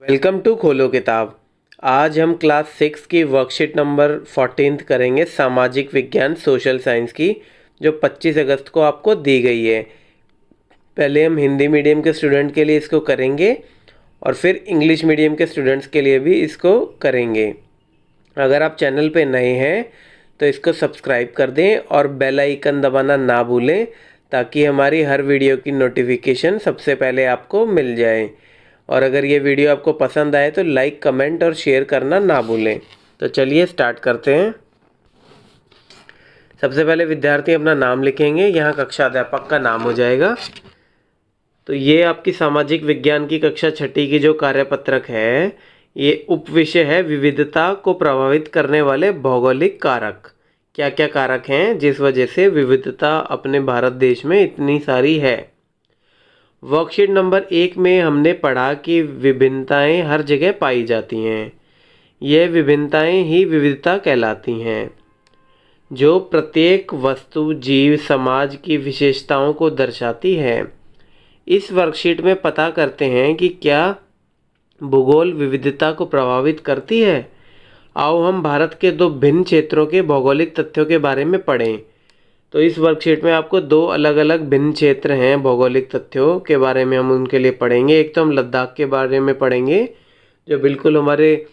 Welcome to खोलो किताब। आज हम क्लास 6 की वर्कशीट नंबर 14 करेंगे, सामाजिक विज्ञान सोशल साइंस की, जो 25 अगस्त को आपको दी गई है। पहले हम हिंदी मीडियम के स्टूडेंट के लिए इसको करेंगे और फिर इंग्लिश मीडियम के स्टूडेंट्स के लिए भी इसको करेंगे। अगर आप चैनल पे नए हैं तो इसको सब्सक्राइब कर दें और बेल आइकन दबाना ना भूलें, ताकि हमारी हर वीडियो की नोटिफिकेशन सबसे पहले आपको मिल जाए। और अगर ये वीडियो आपको पसंद आए तो लाइक, कमेंट और शेयर करना ना भूलें। तो चलिए स्टार्ट करते हैं। सबसे पहले विद्यार्थी अपना नाम लिखेंगे, यहाँ कक्षा अध्यापक का नाम हो जाएगा। तो ये आपकी सामाजिक विज्ञान की कक्षा 6 की जो कार्यपत्रक है, ये उपविषय है विविधता को प्रभावित करने वाले भौगोलिक कारक। क्या क्या कारक हैं जिस वजह से विविधता अपने भारत देश में इतनी सारी है। वर्कशीट नंबर 1 में हमने पढ़ा कि विभिन्नताएं हर जगह पाई जाती हैं। यह विभिन्नताएं ही विविधता कहलाती हैं, जो प्रत्येक वस्तु, जीव, समाज की विशेषताओं को दर्शाती है। इस वर्कशीट में पता करते हैं कि क्या भूगोल विविधता को प्रभावित करती है। आओ हम भारत के दो भिन्न क्षेत्रों के भौगोलिक तथ्यों के बारे में पढ़ें। तो इस वर्कशीट में आपको दो अलग अलग भिन्न क्षेत्र हैं, भौगोलिक तथ्यों के बारे में हम उनके लिए पढ़ेंगे। एक तो हम लद्दाख के बारे में पढ़ेंगे, जो बिल्कुल हमारे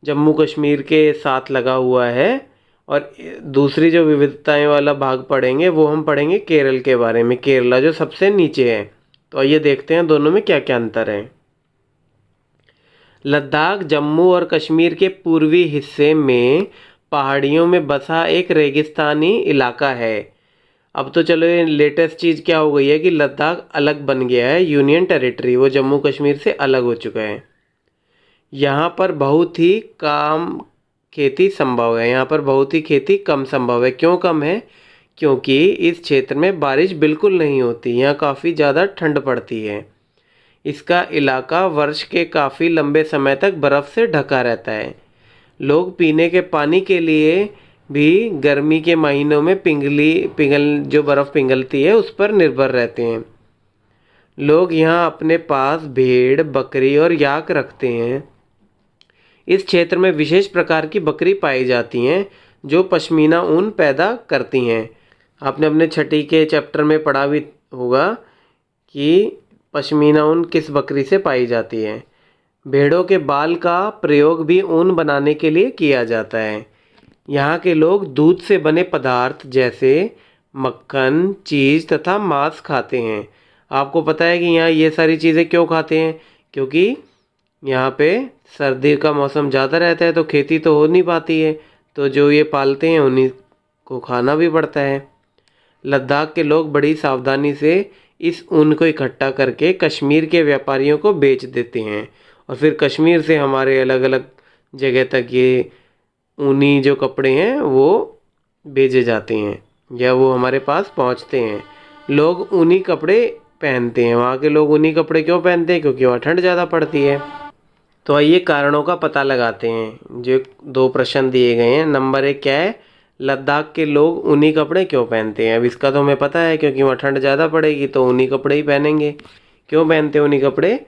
जम्मू कश्मीर के साथ लगा हुआ है, और दूसरी जो विविधताएं वाला भाग पढ़ेंगे वो हम पढ़ेंगे केरल के बारे में, केरला जो सबसे नीचे है। तो आइए देखते हैं दोनों में क्या क्या अंतर है। लद्दाख जम्मू और कश्मीर के पूर्वी हिस्से में पहाड़ियों में बसा एक रेगिस्तानी इलाका है। अब तो चलो, ये लेटेस्ट चीज़ क्या हो गई है कि लद्दाख अलग बन गया है, यूनियन टेरिटरी, वो जम्मू कश्मीर से अलग हो चुका है। यहाँ पर बहुत ही कम खेती संभव है, यहाँ पर बहुत ही खेती कम संभव है। क्यों कम है? क्योंकि इस क्षेत्र में बारिश बिल्कुल नहीं होती, यहाँ काफ़ी ज़्यादा ठंड पड़ती है। इसका इलाका वर्ष के काफ़ी लंबे समय तक बर्फ़ से ढका रहता है। लोग पीने के पानी के लिए भी गर्मी के महीनों में जो बर्फ़ पिघलती है उस पर निर्भर रहते हैं। लोग यहाँ अपने पास भेड़, बकरी और याक रखते हैं। इस क्षेत्र में विशेष प्रकार की बकरी पाई जाती हैं जो पश्मीना ऊन पैदा करती हैं। आपने अपने 6ठी के चैप्टर में पढ़ा भी होगा कि पश्मीना ऊन किस बकरी से पाई जाती है। भेड़ों के बाल का प्रयोग भी ऊन बनाने के लिए किया जाता है। यहाँ के लोग दूध से बने पदार्थ जैसे मक्खन, चीज़ तथा मांस खाते हैं। आपको पता है कि यहाँ ये सारी चीज़ें क्यों खाते हैं? क्योंकि यहाँ पे सर्दी का मौसम ज़्यादा रहता है तो खेती तो हो नहीं पाती है, तो जो ये पालते हैं उन्हीं को खाना भी पड़ता है। लद्दाख के लोग बड़ी सावधानी से इस ऊन को इकट्ठा करके कश्मीर के व्यापारियों को बेच देते हैं, और फिर कश्मीर से हमारे अलग अलग जगह तक ये ऊनी जो कपड़े हैं वो भेजे जाते हैं, या वो हमारे पास पहुंचते हैं। लोग ऊनी कपड़े पहनते हैं। वहाँ के लोग ऊनी कपड़े क्यों पहनते हैं? क्योंकि वहाँ ठंड ज़्यादा पड़ती है। तो आइए कारणों का पता लगाते हैं। जो 2 प्रश्न दिए गए हैं। नंबर 1 क्या है? लद्दाख के लोग ऊनी कपड़े क्यों पहनते हैं? अब इसका तो हमें पता है, क्योंकि वहाँ ठंड ज़्यादा पड़ेगी तो ऊनी कपड़े ही पहनेंगे। क्यों पहनते हैं ऊनी कपड़े?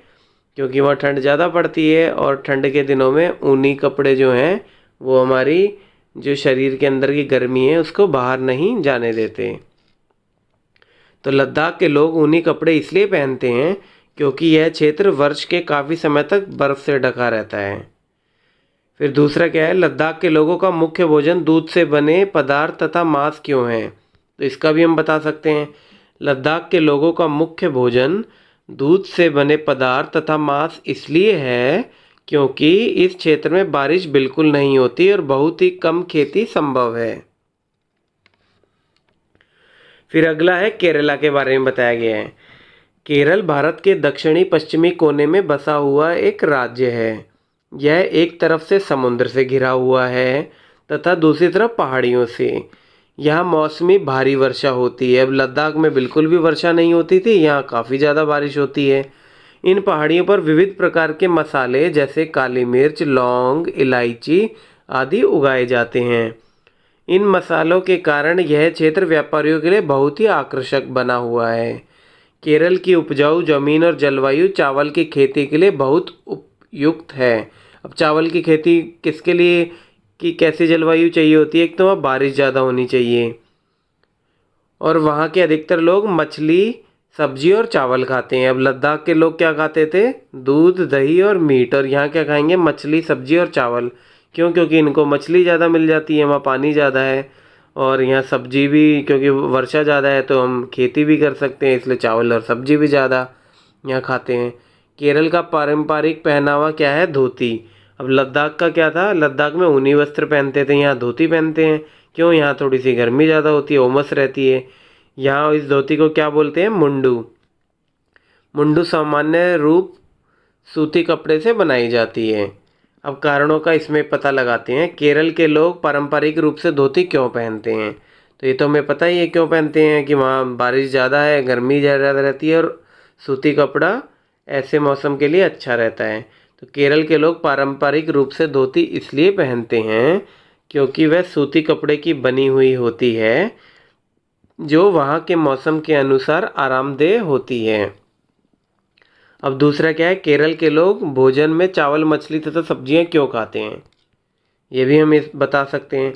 क्योंकि वहाँ ठंड ज़्यादा पड़ती है, और ठंड के दिनों में ऊनी कपड़े जो हैं वो हमारी जो शरीर के अंदर की गर्मी है उसको बाहर नहीं जाने देते। तो लद्दाख के लोग ऊनी कपड़े इसलिए पहनते हैं क्योंकि यह क्षेत्र वर्ष के काफ़ी समय तक बर्फ़ से ढका रहता है। फिर दूसरा क्या है? लद्दाख के लोगों का मुख्य भोजन दूध से बने पदार्थ तथा मांस क्यों है? तो इसका भी हम बता सकते हैं। लद्दाख के लोगों का मुख्य भोजन दूध से बने पदार्थ तथा मांस इसलिए है क्योंकि इस क्षेत्र में बारिश बिल्कुल नहीं होती और बहुत ही कम खेती संभव है। फिर अगला है केरला के बारे में बताया गया है। केरल भारत के दक्षिणी पश्चिमी कोने में बसा हुआ एक राज्य है। यह एक तरफ से समुद्र से घिरा हुआ है तथा दूसरी तरफ पहाड़ियों से। यहाँ मौसमी भारी वर्षा होती है। अब लद्दाख में बिल्कुल भी वर्षा नहीं होती थी, यहाँ काफ़ी ज़्यादा बारिश होती है। इन पहाड़ियों पर विविध प्रकार के मसाले जैसे काली मिर्च, लौंग, इलायची आदि उगाए जाते हैं। इन मसालों के कारण यह क्षेत्र व्यापारियों के लिए बहुत ही आकर्षक बना हुआ है। केरल की उपजाऊ जमीन और जलवायु चावल की खेती के लिए बहुत युक्त है। अब चावल की खेती किसके लिए कि कैसी जलवायु चाहिए होती है? एक तो वहाँ बारिश ज़्यादा होनी चाहिए और वहाँ के अधिकतर लोग मछली, सब्जी और चावल खाते हैं। अब लद्दाख के लोग क्या खाते थे? दूध, दही और मीट। और यहाँ क्या खाएंगे? मछली, सब्जी और चावल। क्यों? क्योंकि इनको मछली ज़्यादा मिल जाती है, वहाँ पानी ज़्यादा है, और यहाँ सब्जी भी क्योंकि वर्षा ज़्यादा है तो हम खेती भी कर सकते हैं, इसलिए चावल और सब्जी भी ज़्यादा यहाँ खाते हैं। केरल का पारंपरिक पहनावा क्या है? धोती। अब लद्दाख का क्या था? लद्दाख में ऊनी वस्त्र पहनते थे, यहाँ धोती पहनते हैं। क्यों? यहाँ थोड़ी सी गर्मी ज़्यादा होती है, उमस रहती है। यहाँ इस धोती को क्या बोलते हैं? मुंडू। मुंडू सामान्य रूप सूती कपड़े से बनाई जाती है। अब कारणों का इसमें पता लगाते हैं। केरल के लोग पारंपरिक रूप से धोती क्यों पहनते हैं? तो ये तो हमें पता ही है क्यों पहनते हैं, कि वहाँ बारिश ज़्यादा है, गर्मी ज़्यादा रहती है और सूती कपड़ा ऐसे मौसम के लिए अच्छा रहता है। तो केरल के लोग पारंपरिक रूप से धोती इसलिए पहनते हैं क्योंकि वह सूती कपड़े की बनी हुई होती है, जो वहाँ के मौसम के अनुसार आरामदेह होती है। अब दूसरा क्या है? केरल के लोग भोजन में चावल, मछली तथा सब्जियां क्यों खाते हैं? ये भी हम इस बता सकते हैं।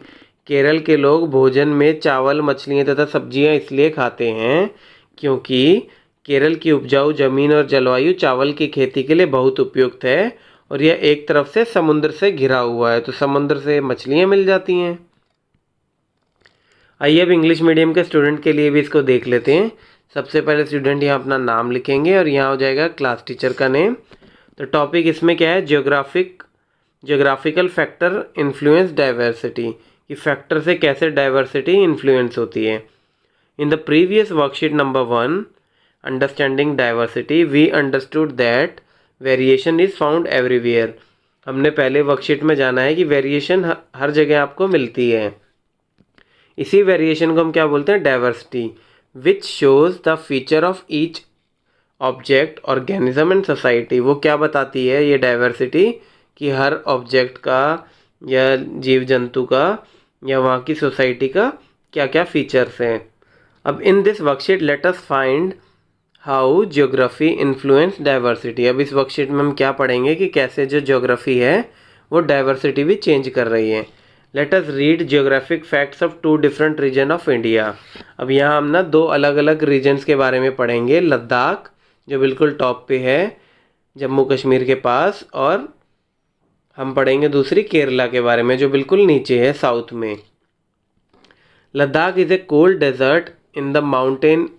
केरल के लोग भोजन में चावल, मछलियां तथा सब्जियां इसलिए खाते हैं क्योंकि केरल की उपजाऊ जमीन और जलवायु चावल की खेती के लिए बहुत उपयुक्त है, और यह एक तरफ से समुद्र से घिरा हुआ है, तो समुद्र से मछलियां मिल जाती हैं। आइए अब इंग्लिश मीडियम के स्टूडेंट के लिए भी इसको देख लेते हैं। सबसे पहले स्टूडेंट यहाँ अपना नाम लिखेंगे और यहाँ हो जाएगा क्लास टीचर का नेम। तो टॉपिक इसमें क्या है? ज्योग्राफिकल फैक्टर इन्फ्लुएंस डाइवर्सिटी, कि फैक्टर से कैसे डाइवर्सिटी इन्फ्लुएंस होती है। In the previous worksheet number 1 understanding diversity we understood that variation is found everywhere. हमने पहले वर्कशीट में जाना है कि वेरिएशन हर जगह आपको मिलती है। इसी वेरिएशन को हम क्या बोलते हैं? Diversity, which shows the feature of each object, organism and society. वो क्या बताती है ये डाइवर्सिटी? कि हर ऑब्जेक्ट का या जीव जंतु का या वहाँ की सोसाइटी का क्या क्या फीचर्स हैं। अब in this worksheet let us find how geography influence diversity. अब इस वर्कशीट में हम क्या पढ़ेंगे कि कैसे जो ज्योग्राफी है वो डाइवर्सिटी भी चेंज कर रही है। Let us read geographic facts of 2 different region of India. अब यहाँ हम ना 2 अलग अलग रीजन्स के बारे में पढ़ेंगे। लद्दाख जो बिल्कुल टॉप पे है जम्मू कश्मीर के पास, और हम पढ़ेंगे दूसरी केरला के बारे में जो बिल्कुल नीचे है साउथ में। Ladakh is a cold desert in the mountain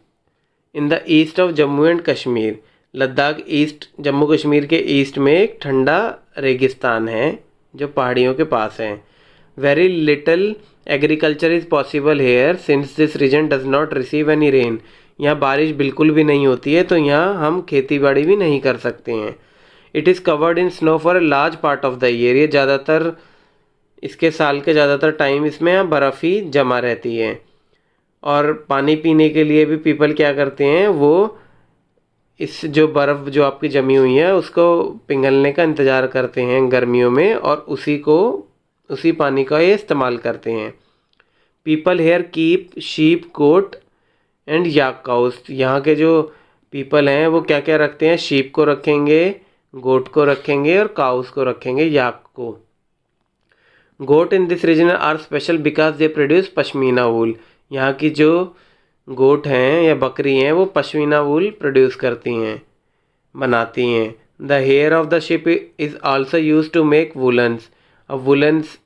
in the east of Jammu and Kashmir. Ladakh east, Jammu Kashmir के ईस्ट में एक ठंडा रेगिस्तान है जो पहाड़ियों के पास है। Very little agriculture is possible here since this region does not receive any rain. यहाँ बारिश बिल्कुल भी नहीं होती है, तो यहाँ हम खेती बाड़ी भी नहीं कर सकते हैं। It is covered in snow for a large part of the year. ये ज़्यादातर इसके साल के ज़्यादातर टाइम इसमें यहाँ बर्फ़ ही जमा रहती है। और पानी पीने के लिए भी पीपल क्या करते हैं? वो इस जो बर्फ़ जो आपकी जमी हुई है उसको पिघलने का इंतज़ार करते हैं गर्मियों में, और उसी पानी का ये इस्तेमाल करते हैं। People here keep sheep, goat and yak cows. यहाँ के जो पीपल हैं वो क्या क्या रखते हैं? शीप को रखेंगे, गोट को रखेंगे और काउस को रखेंगे, याक को। Goat in this region are special because they produce pashmina wool. यहाँ की जो गोट हैं या बकरी हैं वो पश्मीना वूल प्रोड्यूस करती हैं, बनाती हैं। The hair of the sheep is also use to make woollens. अब वुलन्स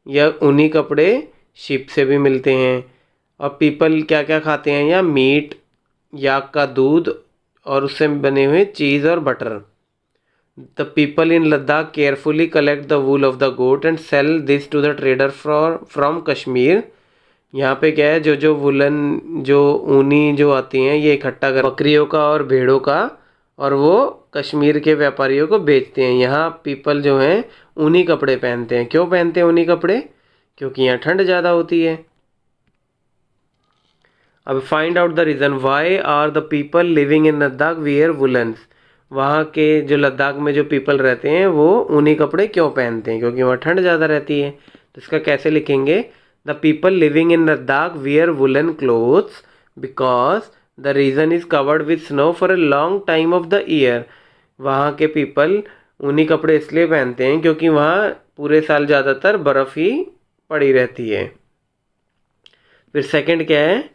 या ऊनी कपड़े शिप से भी मिलते हैं। और पीपल क्या क्या खाते हैं? या मीट, याक का दूध और उससे बने हुए चीज़ और butter. The people in Ladakh carefully collect the wool of the goat and sell this to the trader from Kashmir. यहाँ पे क्या है? जो वुलन जो ऊनी जो आती हैं ये इकट्ठा कर बकरियों का और भेड़ों का, और वो कश्मीर के व्यापारियों को बेचते हैं। यहाँ पीपल जो हैं ऊनी कपड़े पहनते हैं। क्यों पहनते हैं ऊनी कपड़े? क्योंकि यहाँ ठंड ज़्यादा होती है। अब find out the reason why are the people living in Ladakh wear woollens. वहाँ के जो लद्दाख में जो पीपल रहते हैं वो ऊनी कपड़े क्यों पहनते हैं? क्योंकि वहाँ ठंड ज़्यादा रहती है। तो इसका कैसे लिखेंगे? The people living in Ladakh wear woollen clothes because the region is covered with snow for a long time of the year. वहाँ के पीपल ऊनी कपड़े इसलिए पहनते हैं क्योंकि वहाँ पूरे साल ज़्यादातर बर्फ़ ही पड़ी रहती है। फिर सेकंड क्या है,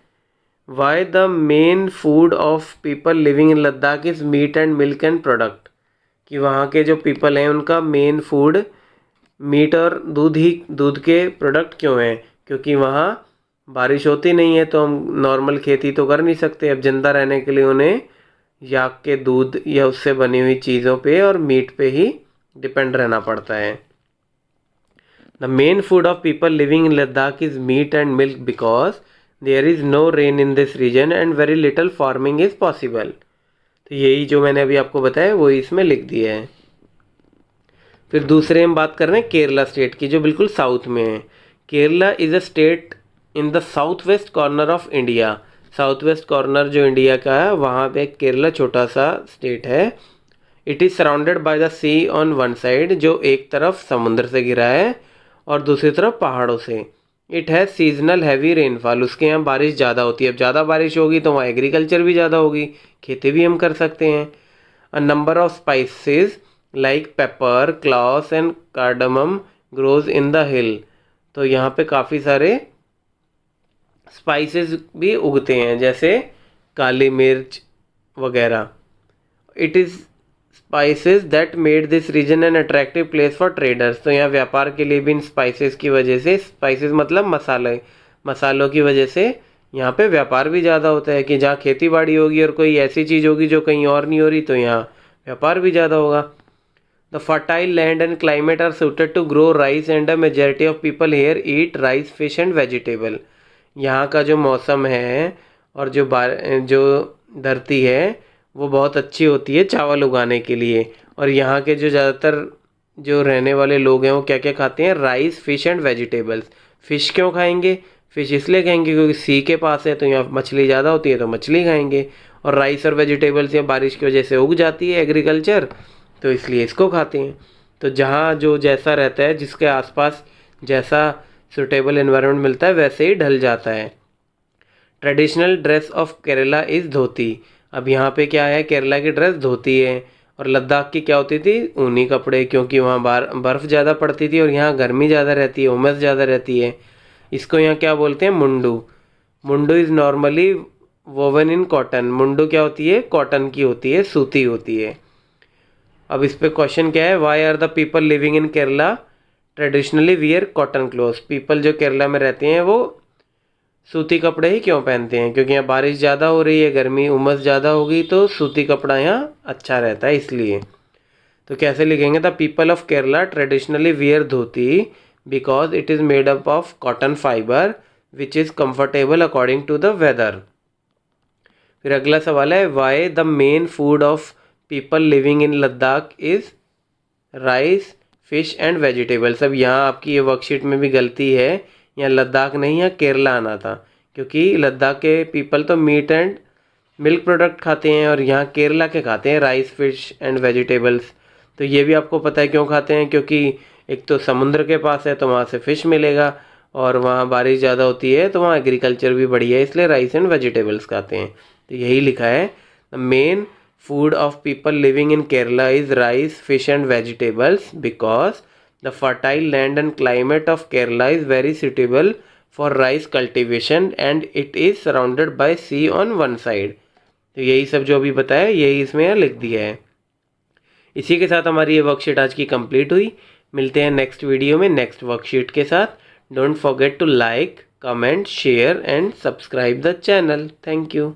why the main food of people living in Ladakh is meat and milk and product, कि वहाँ के जो पीपल हैं उनका मेन फूड मीट और दूध के प्रोडक्ट क्यों हैं, क्योंकि वहाँ बारिश होती नहीं है तो हम नॉर्मल खेती तो कर नहीं सकते। अब जिंदा रहने के लिए उन्हें याक के दूध या उससे बनी हुई चीज़ों पे और मीट पे ही डिपेंड रहना पड़ता है। The main food of people living in Ladakh is meat and milk because there is no rain in this region and very little farming is possible. तो यही जो मैंने अभी आपको बताया वही इसमें लिख दिया है। फिर दूसरे हम बात कर रहे हैं केरला स्टेट की, जो बिल्कुल साउथ में है। Kerala is a state in the south west corner of India. South west corner जो इंडिया का है वहाँ पे केरला छोटा सा स्टेट है। It is surrounded by the sea on one side, जो एक तरफ समुद्र से घिरा है और दूसरी तरफ पहाड़ों से। It has seasonal heavy rainfall, उसके यहाँ बारिश ज़्यादा होती है। अब ज़्यादा बारिश होगी तो वहाँ एग्रीकल्चर भी ज़्यादा होगी, खेती भी हम कर सकते हैं। A number of spices like paper, cloves and cardamom grows in the हिल। तो यहाँ पे काफ़ी सारे स्पाइसेस भी उगते हैं, जैसे काली मिर्च वगैरह। It is spices that made this region an attractive place for traders. तो यहाँ व्यापार के लिए भी इन स्पाइसेस की वजह से, स्पाइसेस मतलब मसालों की वजह से यहाँ पे व्यापार भी ज़्यादा होता है, कि जहाँ खेती बाड़ी होगी और कोई ऐसी चीज़ होगी जो कहीं और नहीं हो रही तो यहाँ व्यापार भी ज़्यादा होगा। The fertile land and climate are suited to grow rice and a majority of people here eat rice, fish and vegetable. यहाँ का जो मौसम है और जो धरती है वो बहुत अच्छी होती है चावल उगाने के लिए। और यहाँ के जो ज़्यादातर जो रहने वाले लोग हैं वो क्या क्या खाते हैं, rice, fish and vegetables. Fish क्यों खाएंगे, फ़िश इसलिए खाएंगे क्योंकि सी के पास है तो यहाँ मछली ज़्यादा होती है तो मछली खाएंगे। और राइस और वेजिटेबल्स यहाँ बारिश की वजह से उग जाती है एग्रीकल्चर, तो इसलिए इसको खाते हैं। तो जहाँ जो जैसा रहता है, जिसके आसपास जैसा सुटेबल एनवायरनमेंट मिलता है वैसे ही ढल जाता है। Traditional dress of Kerala is dhoti. अब यहाँ पे क्या है, केरला की ड्रेस धोती है। और लद्दाख की क्या होती थी, ऊनी कपड़े, क्योंकि वहाँ बर्फ़ ज़्यादा पड़ती थी और यहाँ गर्मी ज़्यादा रहती है, उमस ज़्यादा रहती है। इसको यहाँ क्या बोलते हैं, mundu. Mundu is normally woven in cotton. Mundu क्या होती है, कॉटन की होती है, सूती होती है। अब इस पे क्वेश्चन क्या है, why are the people living in Kerala traditionally wear cotton clothes. People जो केरला में रहते हैं वो सूती कपड़े ही क्यों पहनते हैं, क्योंकि यहाँ बारिश ज़्यादा हो रही है, गर्मी उमस ज़्यादा होगी तो सूती कपड़ा यहाँ अच्छा रहता है इसलिए। तो कैसे लिखेंगे, the people of Kerala traditionally wear dhoti because it is made up of cotton fibre which is comfortable according to the weather. फिर अगला सवाल है, why the main food of people living in Ladakh is rice, fish and vegetables. अब यहाँ आपकी ये worksheet में भी गलती है, यहाँ लद्दाख नहीं, यहाँ केरला आना था, क्योंकि लद्दाख के पीपल तो मीट एंड मिल्क प्रोडक्ट खाते हैं और यहाँ केरला के खाते हैं राइस, फिश एंड वेजिटेबल्स। तो ये भी आपको पता है क्यों खाते हैं, क्योंकि एक तो समुद्र के पास है तो वहाँ से फ़िश मिलेगा और वहाँ बारिश ज़्यादा होती है तो वहाँ एग्रीकल्चर भी बढ़िया है, इसलिए राइस एंड वेजिटेबल्स खाते हैं। तो यही लिखा है, the main food of people living in Kerala is rice, fish and vegetables because the fertile land and climate of Kerala is very suitable for rice cultivation and it is surrounded by sea on one side। तो यही सब जो अभी बताया यही इसमें लिख दिया है। इसी के साथ हमारी ये वर्कशीट आज की कंप्लीट हुई। मिलते हैं नेक्स्ट वीडियो में नेक्स्ट वर्कशीट के साथ। Don't forget to like, comment, share and subscribe the channel. Thank you.